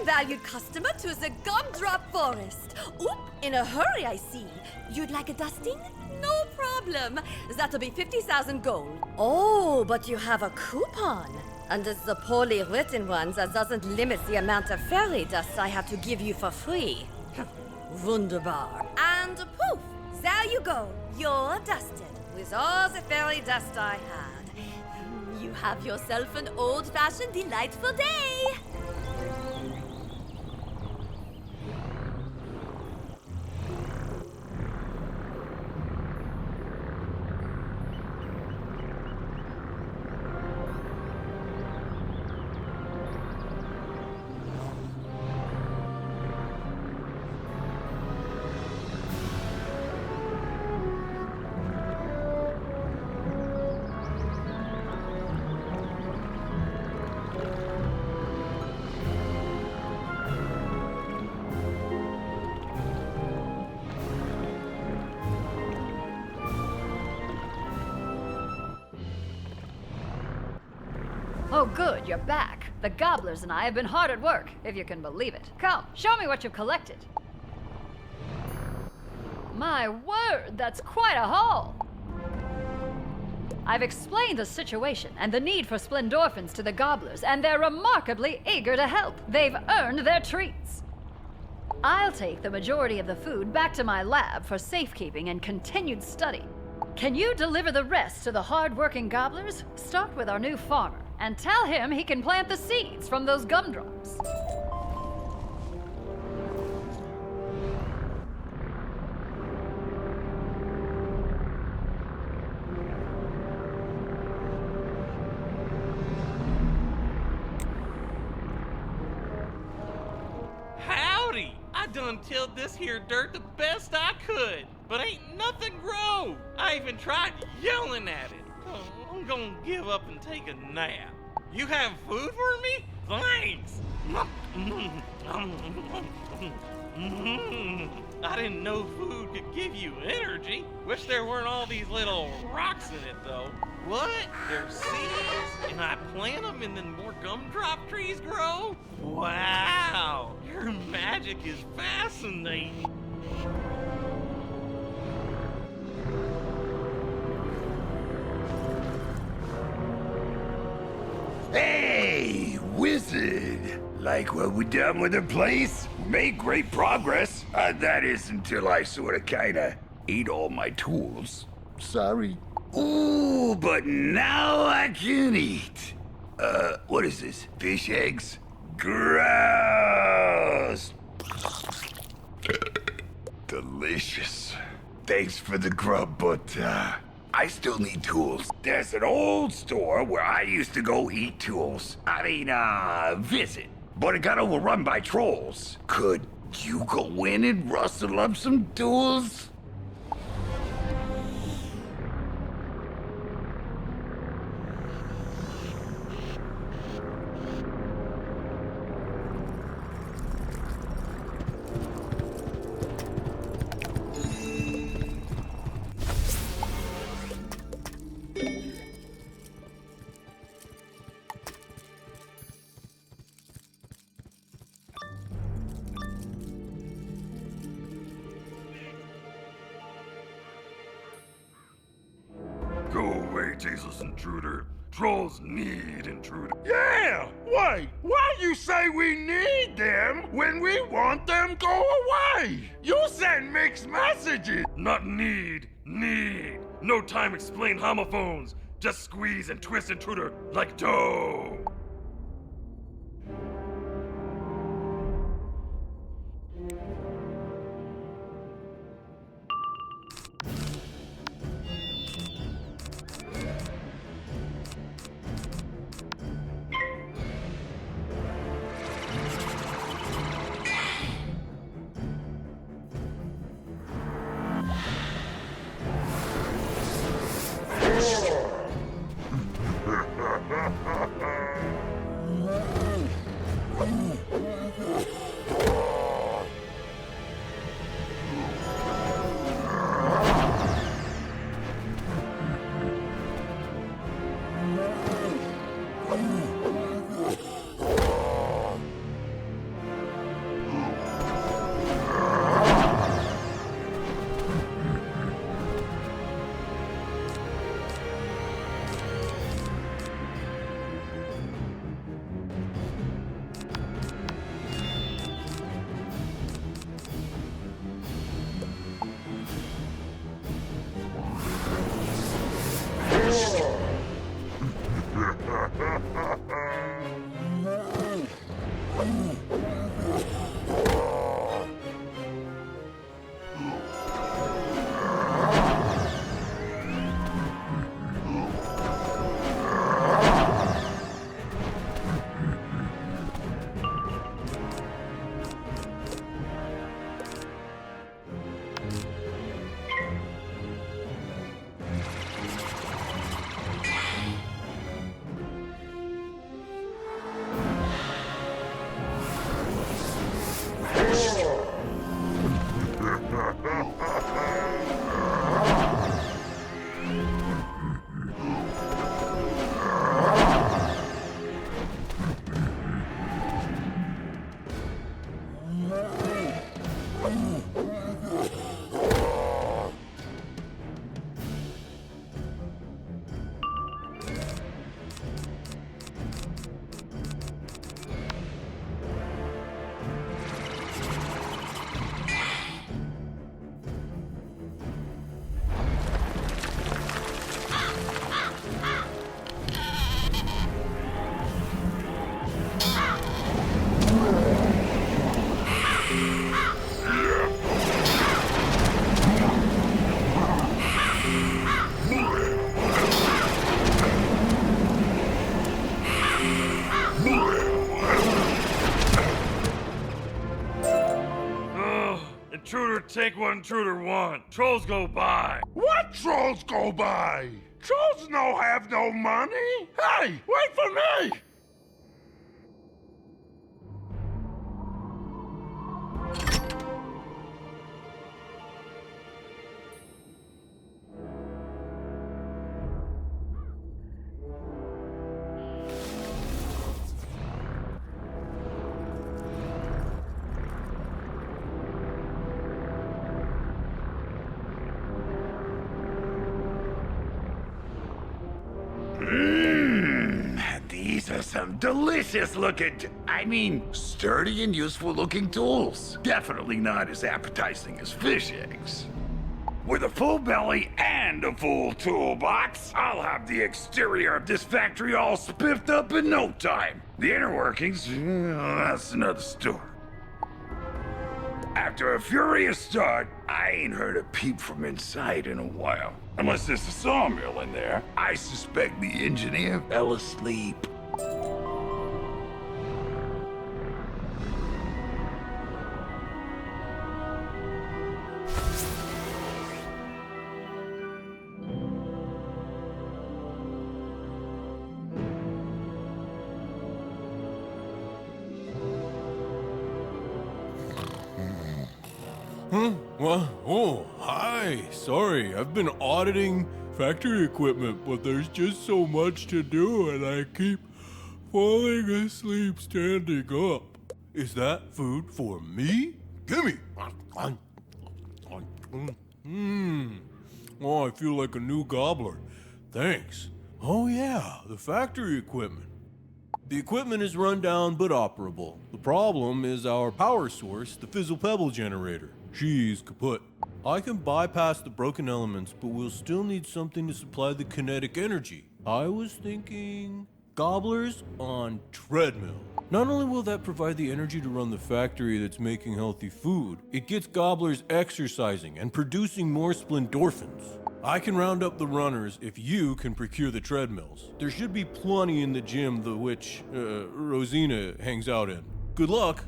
valued customer to the Gumdrop Forest. Oop, in a hurry, I see. You'd like a dusting? No problem. That'll be 50,000 gold. Oh, but you have a coupon. And it's the poorly written one that doesn't limit the amount of fairy dust I have to give you for free. Wunderbar. And poof, there you go. You're dusted with all the fairy dust I had. You have yourself an old-fashioned, delightful day. Oh good, you're back. The gobblers and I have been hard at work, if you can believe it. Come, show me what you've collected. My word, that's quite a haul! I've explained the situation and the need for splendorphins to the gobblers, and they're remarkably eager to help. They've earned their treats. I'll take the majority of the food back to my lab for safekeeping and continued study. Can you deliver the rest to the hard-working gobblers? Start with our new farmer, and tell him he can plant the seeds from those gumdrops. Howdy! I done tilled this here dirt the best I could, but ain't nothing grow. I even tried yelling at it. Oh, I'm gonna give up and take a nap. You have food for me? Thanks! I didn't know food could give you energy. Wish there weren't all these little rocks in it, though. What? There's seeds, and I plant them and then more gumdrop trees grow? Wow! Your magic is fascinating. Hey, Wizard! Like what we done with the place? We made great progress. That is until I sorta kinda ate all my tools. Sorry. Ooh, but now I can eat. What is this? Fish eggs? Gross! Delicious. Thanks for the grub, but, I still need tools. There's an old store where I used to go eat tools. Visit. But it got overrun by trolls. Could you go in and rustle up some tools? Go away, tasteless intruder. Trolls need intruder. Yeah! Why? Why you say we need them when we want them go away? You send mixed messages. Not need. No time explain homophones. Just squeeze and twist intruder like dough. take what intruder want. Trolls go by. What trolls go by? Trolls no have no money. Hey, wait for me! These are some delicious looking, sturdy and useful looking tools. Definitely not as appetizing as fish eggs. With a full belly and a full toolbox, I'll have the exterior of this factory all spiffed up in no time. The inner workings, that's another story. After a furious start, I ain't heard a peep from inside in a while. Unless there's a sawmill in there. I suspect the engineer fell asleep. Hi. Sorry, I've been auditing factory equipment, but there's just so much to do and I keep falling asleep standing up. Is that food for me? Gimme! Oh, I feel like a new gobbler. Thanks. Oh yeah, the factory equipment. The equipment is run down but operable. The problem is our power source, the Fizzle Pebble generator. She's kaput. I can bypass the broken elements, but we'll still need something to supply the kinetic energy. I was thinking gobblers on treadmill. Not only will that provide the energy to run the factory that's making healthy food, it gets gobblers exercising and producing more splendorphins. I can round up the runners if you can procure the treadmills. There should be plenty in the gym the which Rosina hangs out in. Good luck.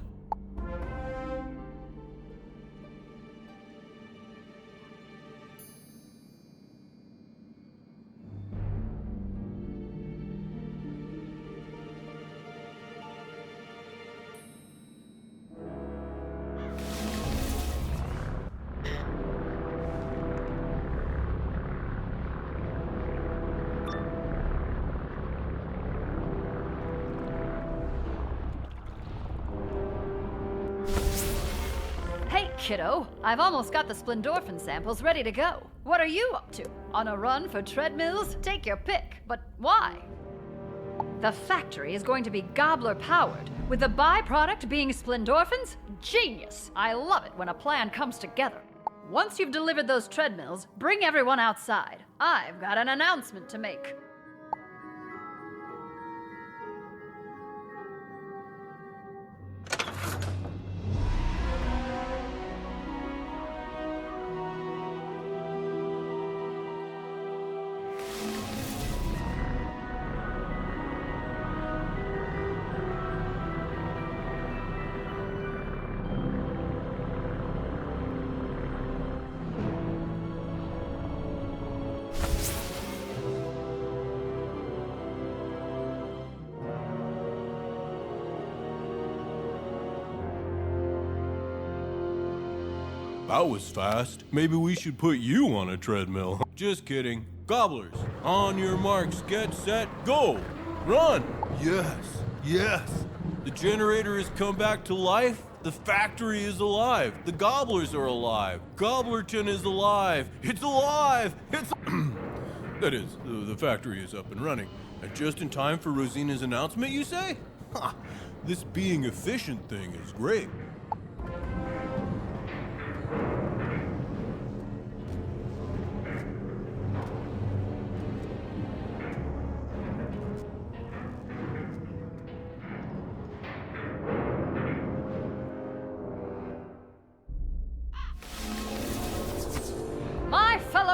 Kiddo, I've almost got the splendorphin samples ready to go. What are you up to? On a run for treadmills? Take your pick. But why? The factory is going to be gobbler powered, with the byproduct being splendorphins? Genius! I love it when a plan comes together. Once you've delivered those treadmills, bring everyone outside. I've got an announcement to make. That was fast. Maybe we should put you on a treadmill. Just kidding. Gobblers, on your marks, get set, go! Run! Yes, yes. The generator has come back to life. The factory is alive. The gobblers are alive. Gobblerton is alive. It's alive! It's... That is, the factory is up and running. And just in time for Rosina's announcement, you say? Ha! This being efficient thing is great.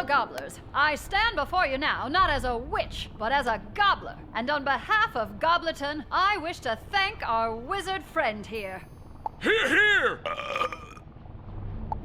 Gobblers, I stand before you now not as a witch, but as a gobbler. And on behalf of Gobblerton, I wish to thank our wizard friend here. Here, here!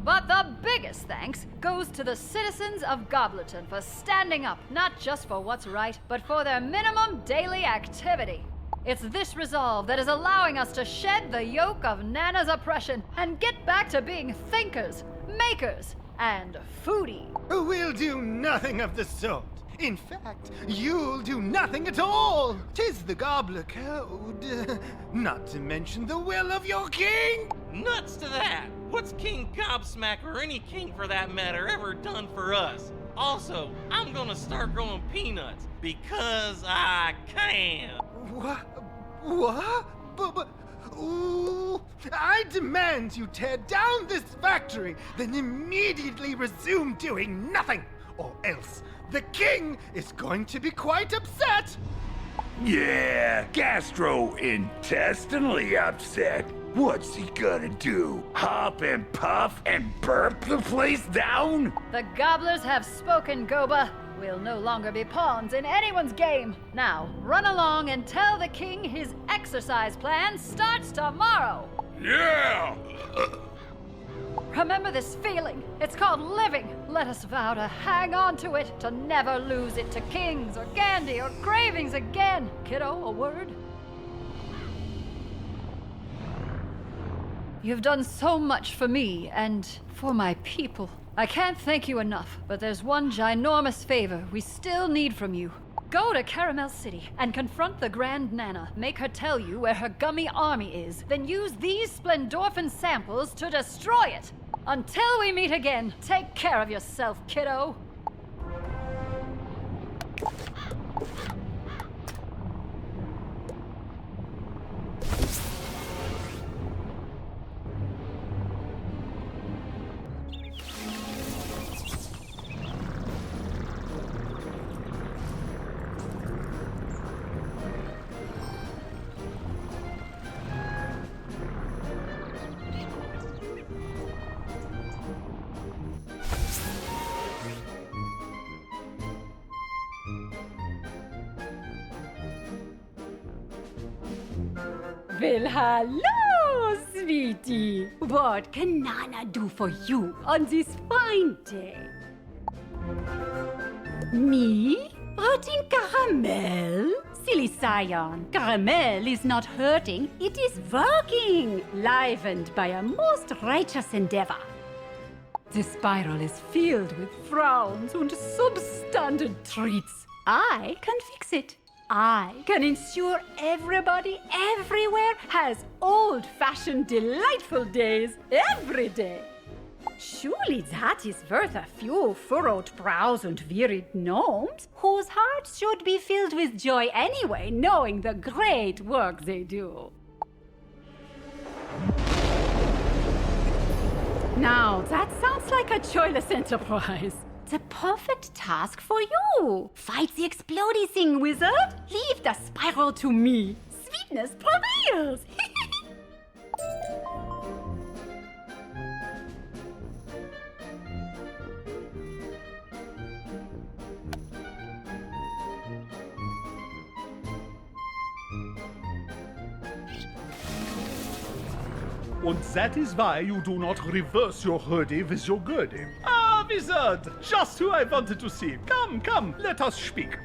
But the biggest thanks goes to the citizens of Goblerton for standing up, not just for what's right, but for their minimum daily activity. It's this resolve that is allowing us to shed the yoke of Nana's oppression and get back to being thinkers, makers, and foodie. We'll do nothing of the sort. In fact, you'll do nothing at all. 'Tis the Gobbler Code. Not to mention the will of your king. Nuts to that! What's King Gobsmack, or any king for that matter, ever done for us? Also, I'm gonna start growing peanuts because I can. What? But, ooh, I demand you tear down this factory, then immediately resume doing nothing, or else the king is going to be quite upset. Yeah, gastrointestinally upset. What's he gonna do? Hop and puff and burp the place down? The Gobblers have spoken, Goba. We'll no longer be pawns in anyone's game. Now, run along and tell the king his exercise plan starts tomorrow. Yeah! Remember this feeling. It's called living. Let us vow to hang on to it, to never lose it to kings or candy or cravings again. Kiddo, a word? You've done so much for me and for my people. I can't thank you enough, but there's one ginormous favor we still need from you. Go to Caramel City and confront the Grand Nana. Make her tell you where her gummy army is. Then use these Splendorphin samples to destroy it. Until we meet again, take care of yourself, kiddo. Well, hello, sweetie. What can Nana do for you on this fine day? Me? Hurting Caramel? Silly Scion. Caramel is not hurting, it is working, livened by a most righteous endeavor. The spiral is filled with frowns and substandard treats. I can fix it. I can ensure everybody everywhere has old-fashioned delightful days every day. Surely that is worth a few furrowed brows and wearied gnomes, whose hearts should be filled with joy anyway, knowing the great work they do. Now, that sounds like a joyless enterprise. The perfect task for you. Fight the explodey thing, wizard. Leave the spiral to me. Sweetness prevails. And that is why you do not reverse your hoodie with your goodie. Ah, wizard! Just who I wanted to see. Come, come, let us speak.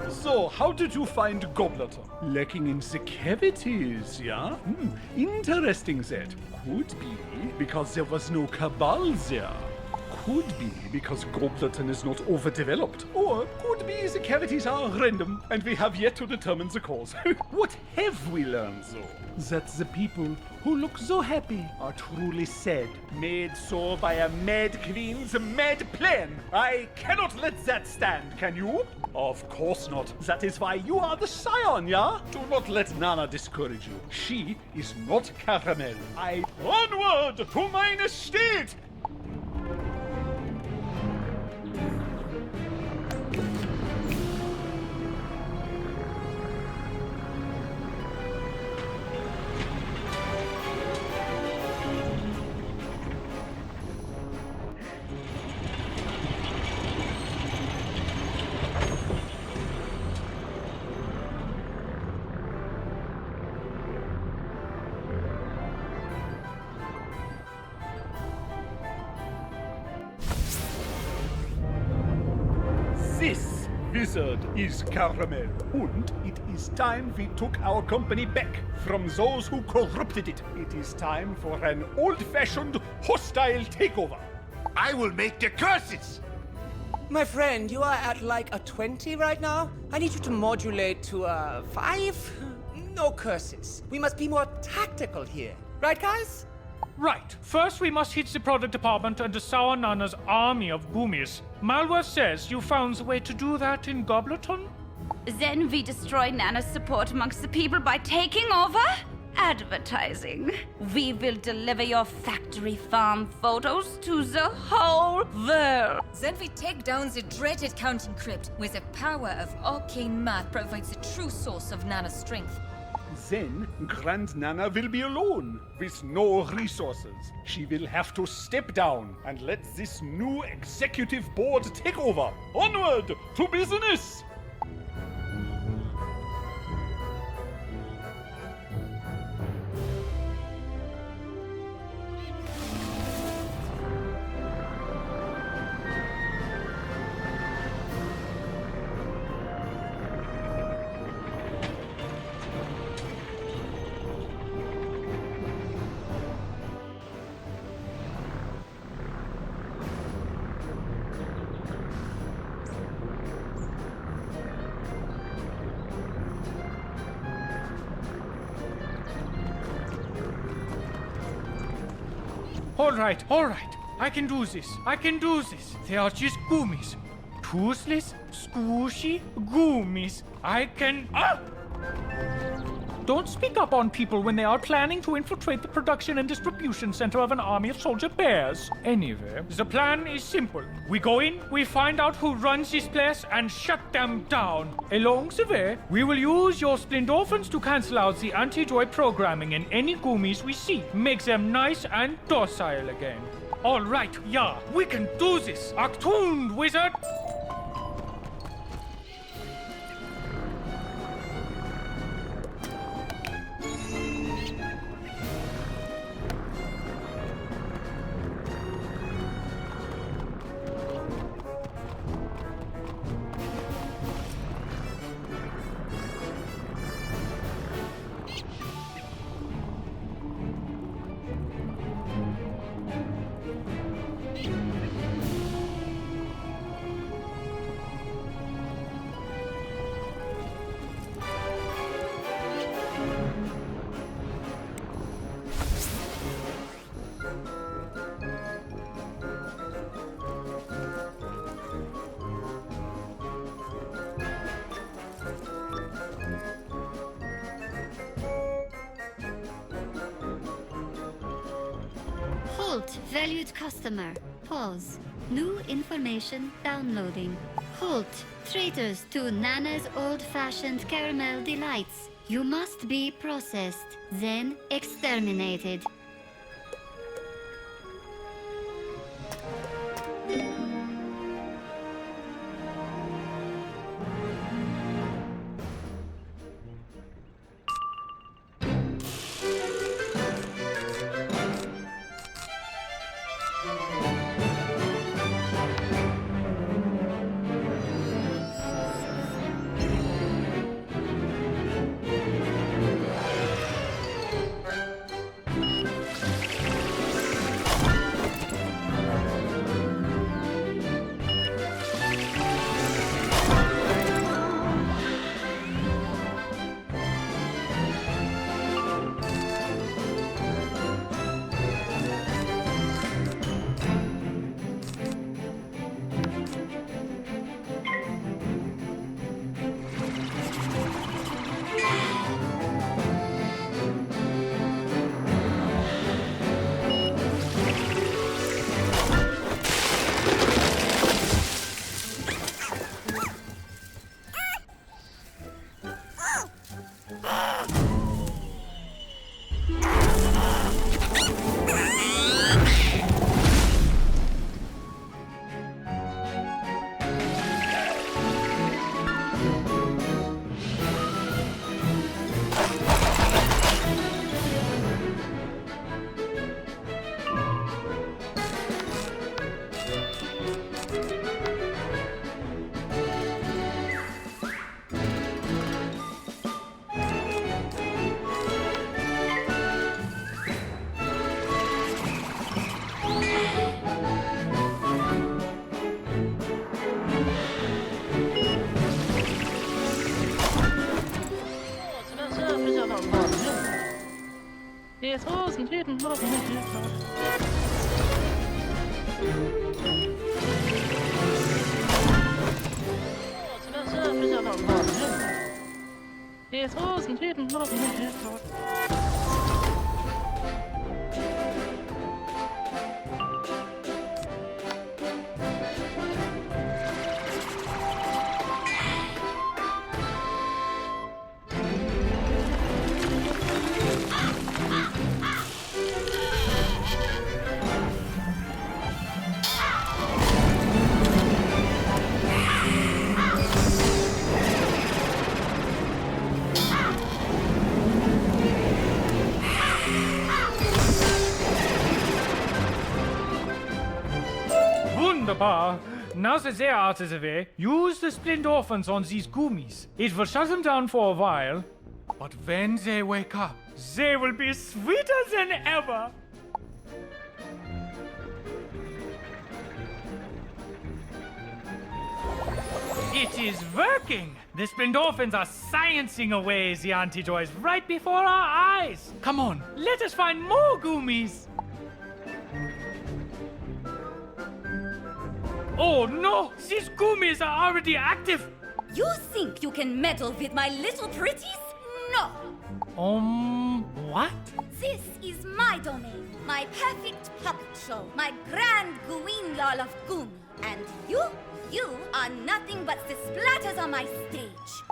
So, how did you find Goblerton? Lacking in the cavities, yeah? Interesting that. Could be because there was no cabal there. Could be because Goblerton is not overdeveloped. Or could be the cavities are random and we have yet to determine the cause. What have we learned though? That the people who look so happy are truly sad. Made so by a mad queen's mad plan. I cannot let that stand, can you? Of course not. That is why you are the scion, yeah? Do not let Nana discourage you. She is not Caramel. Onward to mine estate! This wizard is Caramel, and it is time we took our company back from those who corrupted it. It is time for an old-fashioned, hostile takeover. I will make the curses! My friend, you are at like a 20 right now. I need you to modulate to a 5. No curses. We must be more tactical here. Right, guys? Right. First, we must hit the product department and Sour Nana's army of goomies. Malworth says you found the way to do that in Gobleton? Then we destroy Nana's support amongst the people by taking over advertising. We will deliver your factory farm photos to the whole world. Then we take down the dreaded counting crypt, where the power of arcane math provides the true source of Nana's strength. Then Grand Nana will be alone, with no resources. She will have to step down and let this new executive board take over. Onward to business! All right. I can do this. They are just goomies. Toothless, squishy goomies. I can... Don't speak up on people when they are planning to infiltrate the production and distribution center of an army of soldier bears. Anyway, the plan is simple. We go in, we find out who runs this place, and shut them down. Along the way, we will use your Splendorphins to cancel out the anti-droid programming in any goomies we see. Make them nice and docile again. All right, yeah, we can do this. Achtung, wizard! Halt, valued customer. Pause. New information downloading. Halt, traitors to Nana's old-fashioned caramel delights. You must be processed, then exterminated. Wunderbar. Now that their art is away, use the Splendorphans on these Goomies. It will shut them down for a while, but when they wake up, they will be sweeter than ever. It is working! The Splendorphans are sciencing away the anti-joys right before our eyes. Come on, let us find more Goomies. Oh no! These Goomies are already active! You think you can meddle with my little pretties? No! What? This is my domain, my perfect puppet show, my grand Guignol of Goomy. And you are nothing but the splatters on my stage.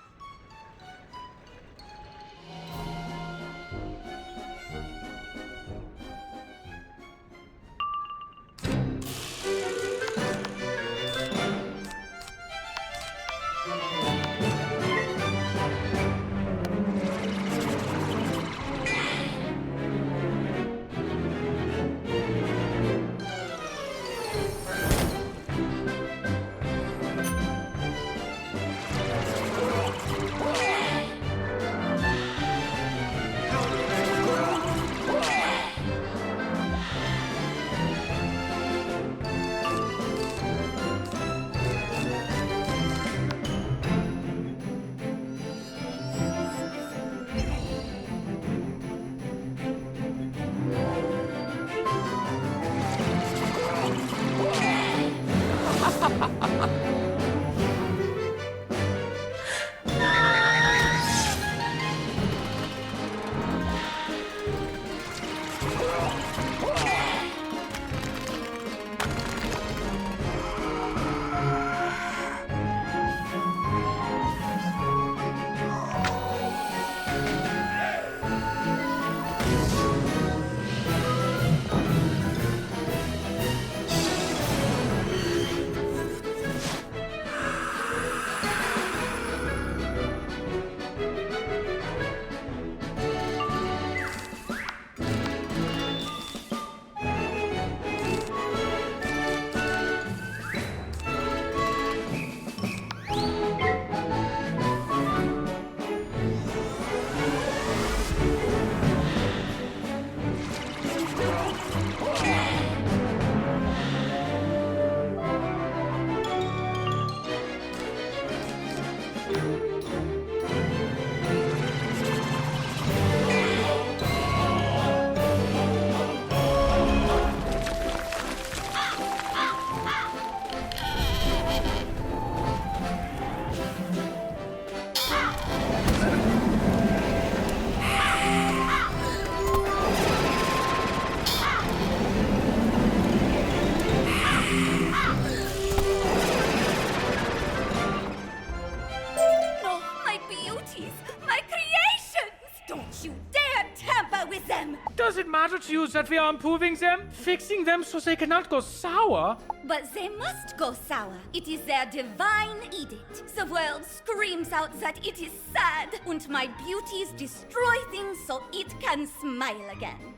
Does it matter to you that we are improving them? Fixing them so they cannot go sour? But they must go sour. It is their divine edict. The world screams out that it is sad, and my beauties destroy things so it can smile again.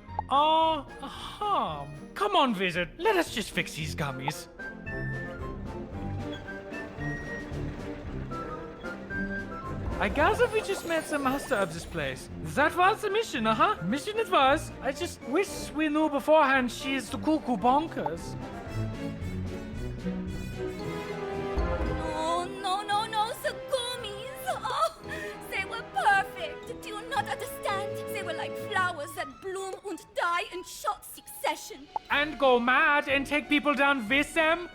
Come on, Wizard. Let us just fix these gummies. I gather we just met the master of this place. That was the mission, Mission it was. I just wish we knew beforehand she is the cuckoo bonkers. No, the gummies. Oh, they were perfect. Do you not understand? They were like flowers that bloom and die in short and go mad and take people down with them?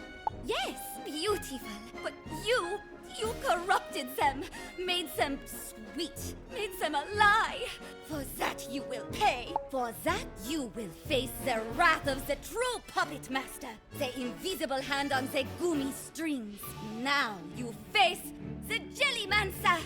Yes, beautiful. But you corrupted them, made them sweet, made them a lie. For that you will pay. For that you will face the wrath of the true puppet master, the invisible hand on the gummy strings. Now you face the Jellymancer.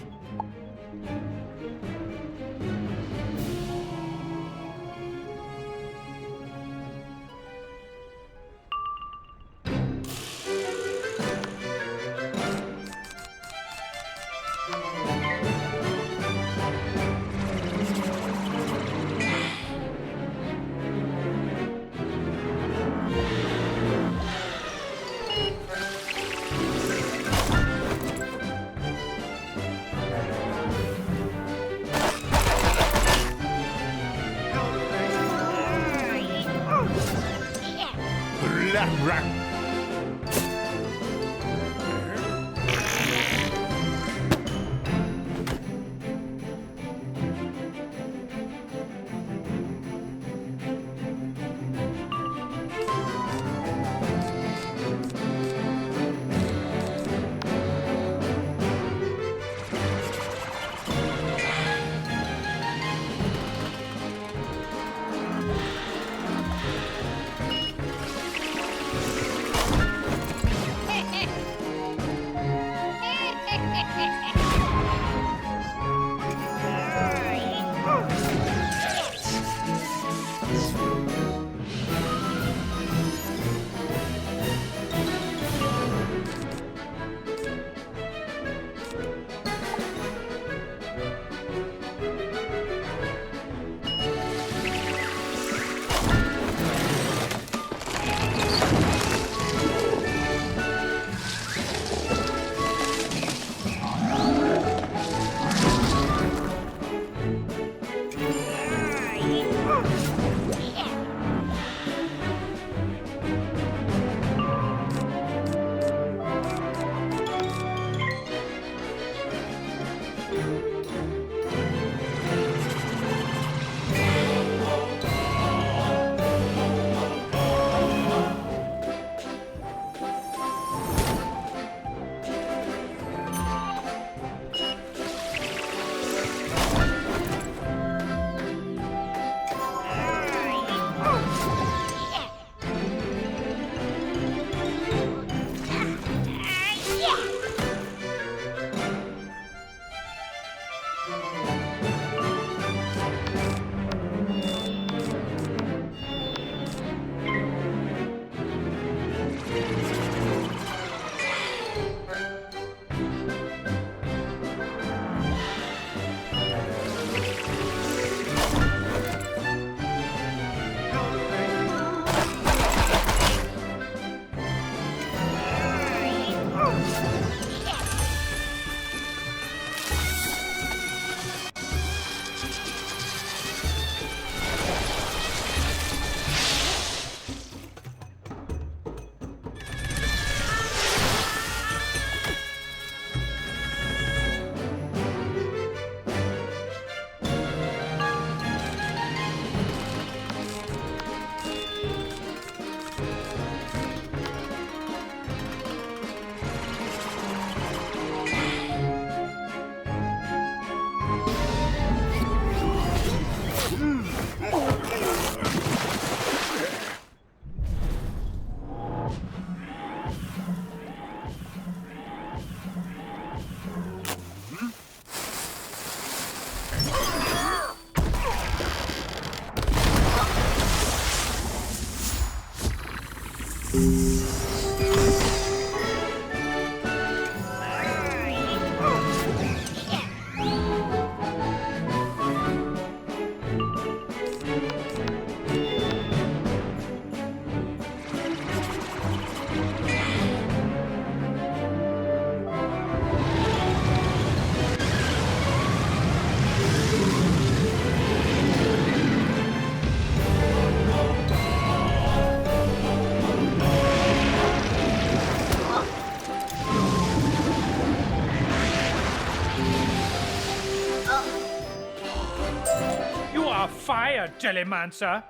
Fire, Jellymancer!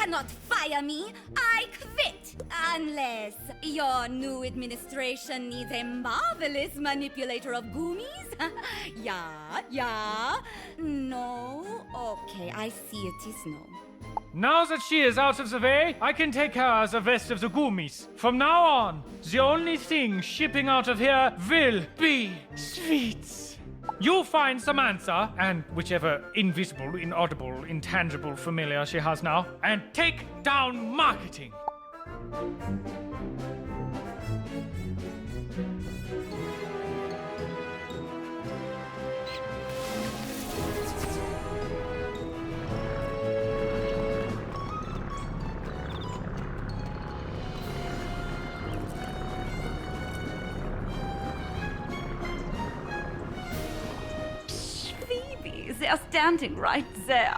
cannot fire me. I quit. Unless your new administration needs a marvelous manipulator of goomies. Yeah. No? Okay, I see it is no. Now that she is out of the way, I can take care of the rest of the goomies. From now on, the only thing shipping out of here will be sweets. You find Samantha, and whichever invisible, inaudible, intangible familiar she has now, and take down marketing. They're standing right there.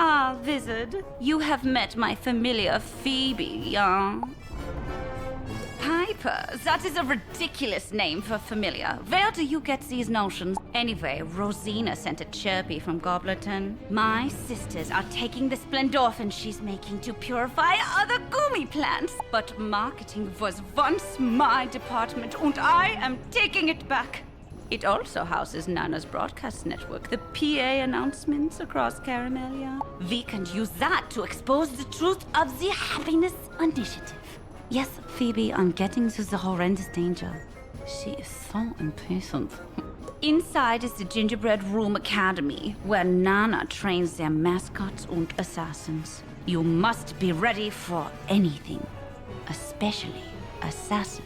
Ah, Wizard, you have met my familiar Phoebe, yeah? Piper, that is a ridiculous name for familiar. Where do you get these notions? Anyway, Rosina sent a chirpy from Goblerton. My sisters are taking the splendorphin she's making to purify other goomy plants. But marketing was once my department, and I am taking it back. It also houses Nana's broadcast network, the PA announcements across Caramelia. We can use that to expose the truth of the Happiness Initiative. Yes, Phoebe, I'm getting to the horrendous danger. She is so impatient. Inside is the Gingerbread Room Academy, where Nana trains their mascots and assassins. You must be ready for anything, especially assassins.